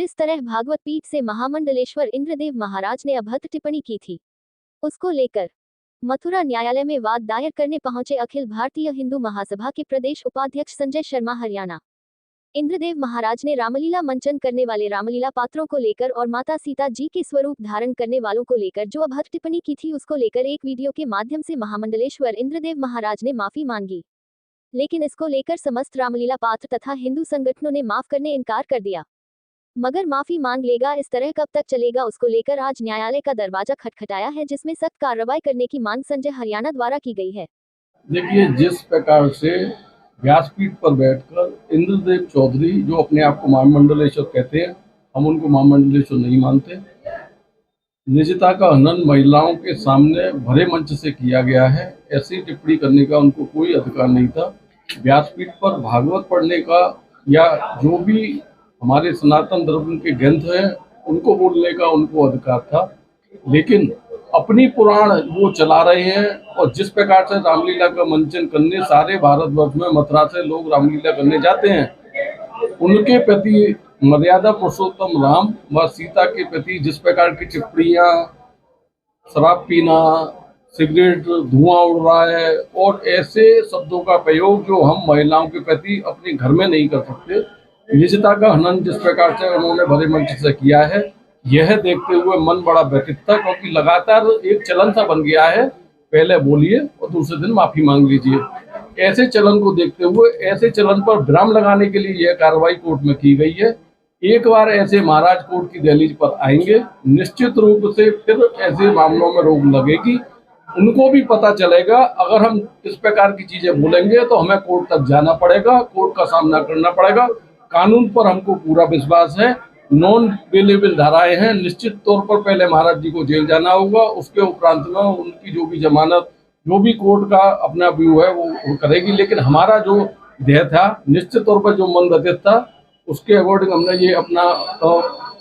जिस तरह भागवत पीठ से महामंडलेश्वर इंद्रदेव महाराज ने अभद्र टिप्पणी की थी, उसको लेकर मथुरा न्यायालय में वाद दायर करने पहुंचे अखिल भारतीय हिंदू महासभा के प्रदेश उपाध्यक्ष संजय शर्मा हरियाणा। इंद्रदेव महाराज ने रामलीला मंचन करने वाले रामलीला पात्रों को लेकर और माता सीता जी के स्वरूप धारण करने वालों को लेकर जो अभद्र टिप्पणी की थी, उसको लेकर एक वीडियो के माध्यम से महामंडलेश्वर इंद्रदेव महाराज ने माफी मांगी, लेकिन इसको लेकर समस्त रामलीला पात्र तथा हिंदू संगठनों ने माफ करने इनकार कर दिया। मगर माफी मांग लेगा, इस तरह कब तक चलेगा, उसको लेकर आज न्यायालय का दरवाजा खटखटाया है, जिसमें सख्त कार्रवाई करने की मांग संजय हरियाणा द्वारा की गई है। देखिए, जिस प्रकार से व्यासपीठ पर बैठकर इंद्रदेव चौधरी, जो अपने आप को महामंडलेश्वर कहते हैं, हम उनको महामंडलेश्वर नहीं मानते, निजता का हनन महिलाओं के सामने भरे मंच से किया गया है, ऐसी टिप्पणी करने का उनको कोई अधिकार नहीं था। व्यासपीठ पर भागवत पढ़ने का या जो भी हमारे सनातन धर्म के ग्रंथ हैं उनको बोलने का उनको अधिकार था, लेकिन अपनी पुराण वो चला रहे हैं। और जिस प्रकार से रामलीला का मंचन करने सारे भारतवर्ष में मथुरा से लोग रामलीला करने जाते हैं, उनके प्रति मर्यादा पुरुषोत्तम राम व सीता के प्रति जिस प्रकार की टिप्पणियां, शराब पीना, सिगरेट, धुआं उड़ रहा है और ऐसे शब्दों का प्रयोग जो हम महिलाओं के प्रति अपने घर में नहीं कर सकते, निजता का हनन जिस प्रकार से उन्होंने भरे मंच से किया है, यह देखते हुए मन बड़ा व्यथित था, क्योंकि लगातार एक चलन सा बन गया है, पहले बोलिए और दूसरे दिन माफी मांग लीजिए। ऐसे चलन को देखते हुए ऐसे चलन पर विराम लगाने के लिए यह कार्रवाई कोर्ट में की गई है। एक बार ऐसे महाराज कोर्ट की दहलीज पर आएंगे, निश्चित रूप से फिर ऐसे मामलों में रोक लगेगी। उनको भी पता चलेगा अगर हम इस प्रकार की चीजें बोलेंगे तो हमें कोर्ट तक जाना पड़ेगा, कोर्ट का सामना करना पड़ेगा। कानून पर हमको पूरा विश्वास है, नॉन बेलेबल धाराएं हैं, निश्चित तौर पर पहले महाराज जी को जेल जाना होगा, उसके उपरांत में उनकी जो भी जमानत, जो भी कोर्ट का अपना व्यू है वो करेगी। लेकिन हमारा जो ध्येय था, निश्चित तौर पर जो मन व्यतीत था, उसके अकॉर्डिंग हमने ये अपना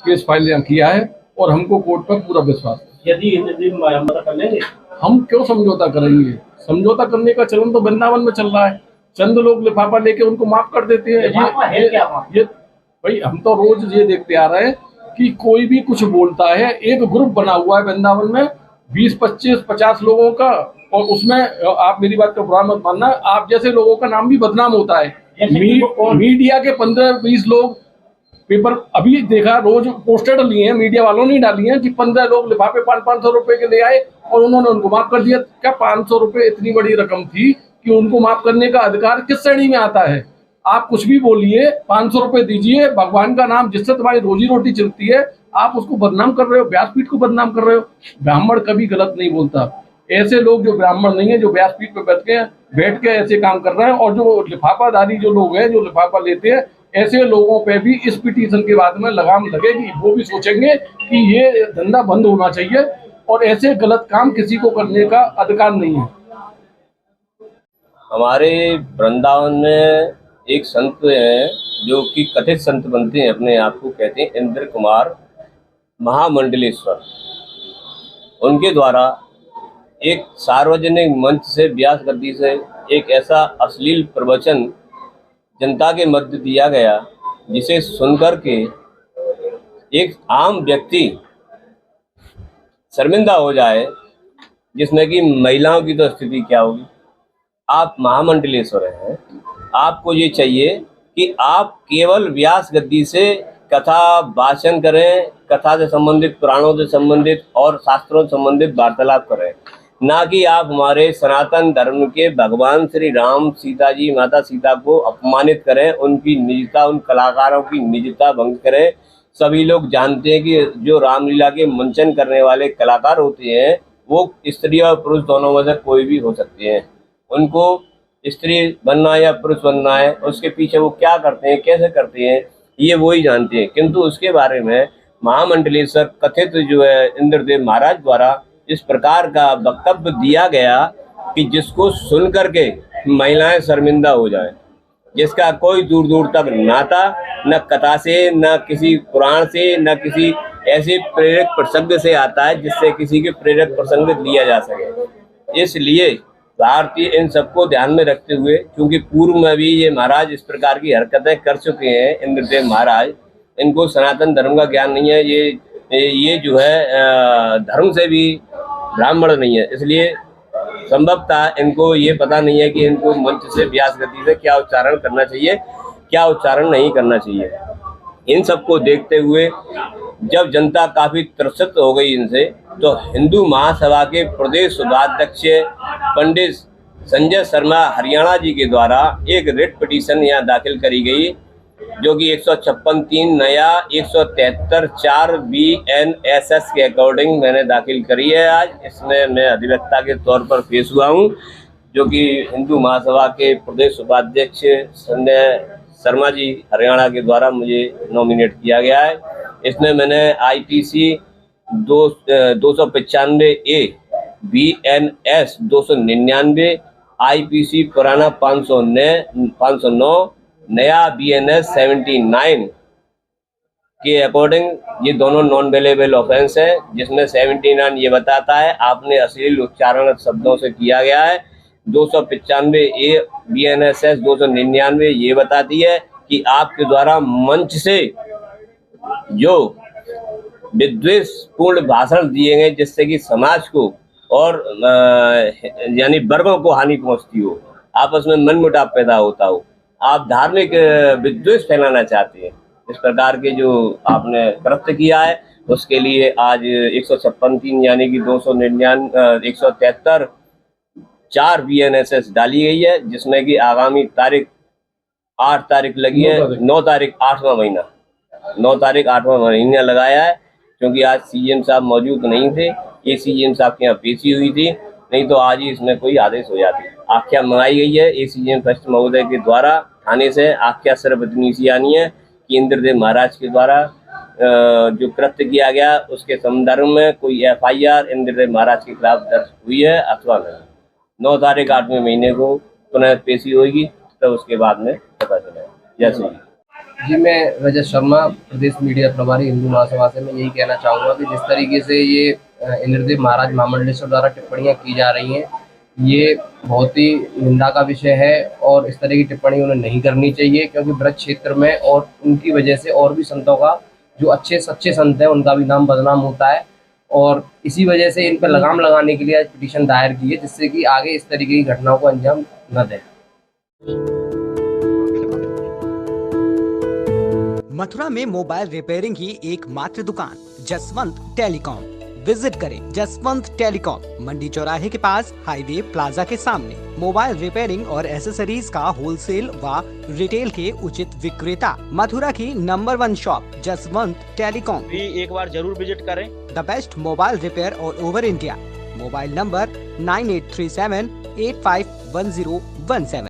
केस फाइल किया है और हमको कोर्ट पर पूरा विश्वास है। यदि समझौता कर लेंगे, हम क्यों समझौता करेंगे? समझौता करने का चलन तो वृंदावन में चल रहा है, चंद लोग लिफाफा लेके उनको माफ कर देते हैं। ये भाई, हम तो रोज ये देखते आ रहे हैं कि कोई भी कुछ बोलता है, एक ग्रुप बना हुआ है वृंदावन में 20, 25, 50 लोगों का, और उसमें आप मेरी बात का बुरा मत मानना, आप जैसे लोगों का नाम भी बदनाम होता है। मीडिया के 15-20 लोग, पेपर अभी देखा, रोज पोस्टर डाली हैं, मीडिया वालों ने डाली हैं कि 15 लोग लिफाफे 500 रुपए के ले आए और उन्होंने उनको माफ कर दिया। क्या 500 रुपए इतनी बड़ी रकम थी कि उनको माफ करने का अधिकार किस श्रेणी में आता है? आप कुछ भी बोलिए, 500 रुपए दीजिए, भगवान का नाम जिससे तुम्हारी रोजी रोटी चलती है, आप उसको बदनाम कर रहे हो, व्यासपीठ को बदनाम कर रहे हो। ब्राह्मण कभी गलत नहीं बोलता। ऐसे लोग जो ब्राह्मण नहीं है, जो व्यासपीठ पे बैठ के ऐसे काम कर रहे हैं, और जो लिफाफादारी जो लोग हैं, जो लिफाफा लेते हैं, ऐसे लोगों पे भी इस पिटीशन के बाद में लगाम लगेगी। वो भी सोचेंगे कि ये धंधा बंद होना चाहिए और ऐसे गलत काम किसी को करने का अधिकार नहीं है। हमारे वृंदावन में एक संत हैं जो कि कथित संत बनते हैं, अपने आप को कहते हैं इंद्र कुमार महामंडलेश्वर। उनके द्वारा एक सार्वजनिक मंच से, व्यास गद्दी से एक ऐसा अश्लील प्रवचन जनता के मध्य दिया गया, जिसे सुनकर के एक आम व्यक्ति शर्मिंदा हो जाए, जिसमें कि महिलाओं की तो स्थिति क्या होगी। आप महामंडलेश्वर हैं, आपको ये चाहिए कि आप केवल व्यास गद्दी से कथा भाषण करें, कथा से संबंधित, पुराणों से संबंधित और शास्त्रों से संबंधित वार्तालाप करें, ना कि आप हमारे सनातन धर्म के भगवान श्री राम, सीता जी, माता सीता को अपमानित करें, उनकी निजता, उन कलाकारों की निजता भंग करें। सभी लोग जानते हैं कि जो रामलीला के मंचन करने वाले कलाकार होते हैं, वो स्त्री और पुरुष दोनों में से कोई भी हो सकते हैं। उनको स्त्री बनना या पुरुष बनना है, उसके पीछे वो क्या करते हैं, कैसे करते हैं, ये वो ही जानते हैं। किंतु उसके बारे में महामंडलेश्वर कथित जो है इंद्रदेव महाराज द्वारा इस प्रकार का वक्तव्य दिया गया कि जिसको सुन करके महिलाएं शर्मिंदा हो जाएं, जिसका कोई दूर दूर तक नाता न कथा से, न किसी पुराण से, न किसी ऐसे प्रेरक प्रसंग से आता है जिससे किसी के प्रेरक प्रसंग लिया जा सके। इसलिए भारतीय इन सबको ध्यान में रखते हुए, क्योंकि पूर्व में भी ये महाराज इस प्रकार की हरकतें कर चुके हैं इंद्रदेव महाराज, इनको सनातन धर्म का ज्ञान नहीं है, ये जो है धर्म से भी ब्राह्मण नहीं है, इसलिए संभवतः इनको ये पता नहीं है कि इनको मंच से व्यास गति से क्या उच्चारण करना चाहिए, क्या उच्चारण नहीं करना चाहिए। इन सबको देखते हुए जब जनता काफी त्रसित हो गई इनसे, तो हिंदू महासभा के प्रदेश उपाध्यक्ष पंडित संजय शर्मा हरियाणा जी के द्वारा एक रिट पिटीशन यहाँ दाखिल करी गई, जो कि 156(3) नया 173(4) BNSS के अकॉर्डिंग मैंने दाखिल करी है। आज इसमें मैं अधिवक्ता के तौर पर पेश हुआ हूँ, जो कि हिंदू महासभा के प्रदेश उपाध्यक्ष संजय शर्मा जी हरियाणा के द्वारा मुझे नॉमिनेट किया गया है। इसमें मैंने IPC 295A BNS 299, IPC पुराना 509 नया BNS 79 के अकॉर्डिंग ये दोनों नॉन वेलेबल ऑफेंस है, जिसमें 79 ये बताता है आपने अश्लील उच्चारण शब्दों से किया गया है। 295A BNSS 299 ये बताती है कि आपके द्वारा मंच से जो विद्वेषपूर्ण भाषण दिए गए, जिससे कि समाज को और यानी वर्गों को हानि पहुंचती हो, आपस में मनमुटाव पैदा होता हो, आप धार्मिक विद्वेष फैलाना चाहते हैं, इस प्रकार के जो आपने कृत्य किया है, उसके लिए आज 156(3) यानी कि 173(4) BNSS डाली गई है, जिसमें कि आगामी 8 तारीख लगी है, 9 तारीख 8वां महीना 9 तारीख 8वां महीना लगाया है। क्योंकि आज CM साहब मौजूद नहीं थे, ये CM साहब के यहाँ पेशी हुई थी, नहीं तो आज ही इसमें कोई आदेश हो जाती। आख्या मंगाई गई है ACM फर्स्ट महोदय के द्वारा थाने से। आख्या सिर्फ इतनी सी आनी है कि इंद्रदेव महाराज के द्वारा जो कृत्य किया गया, उसके संदर्भ में कोई FIR इंद्रदेव महाराज के खिलाफ दर्ज हुई है अथवा नहीं। 9 तारीख 8वें महीने को पुनः पेशी होगी, तो उसके बाद में पता चलेगा। जैसे जी, मैं रजत शर्मा, प्रदेश मीडिया प्रभारी हिंदू महासभा से। मैं यही कहना चाहूँगा कि जिस तरीके से ये इंद्रदेव महाराज महामंडलेश्वर द्वारा टिप्पणियाँ की जा रही हैं, ये बहुत ही निंदा का विषय है और इस तरह की टिप्पणी उन्हें नहीं करनी चाहिए, क्योंकि ब्रज क्षेत्र में और उनकी वजह से और भी संतों का, जो अच्छे सच्चे संत हैं, उनका भी नाम बदनाम होता है। और इसी वजह से इन पर लगाम लगाने के लिए आज पिटीशन दायर की है, जिससे कि आगे इस तरीके की घटनाओं को अंजाम न दें। मथुरा में मोबाइल रिपेयरिंग की एकमात्र दुकान जसवंत टेलीकॉम। विजिट करें जसवंत टेलीकॉम, मंडी चौराहे के पास, हाईवे प्लाजा के सामने। मोबाइल रिपेयरिंग और एसेसरीज का होलसेल व रिटेल के उचित विक्रेता। मथुरा की नंबर 1 शॉप जसवंत टेलीकॉम भी एक बार जरूर विजिट करें। The best mobile repair all over India. Mobile number 9837851017।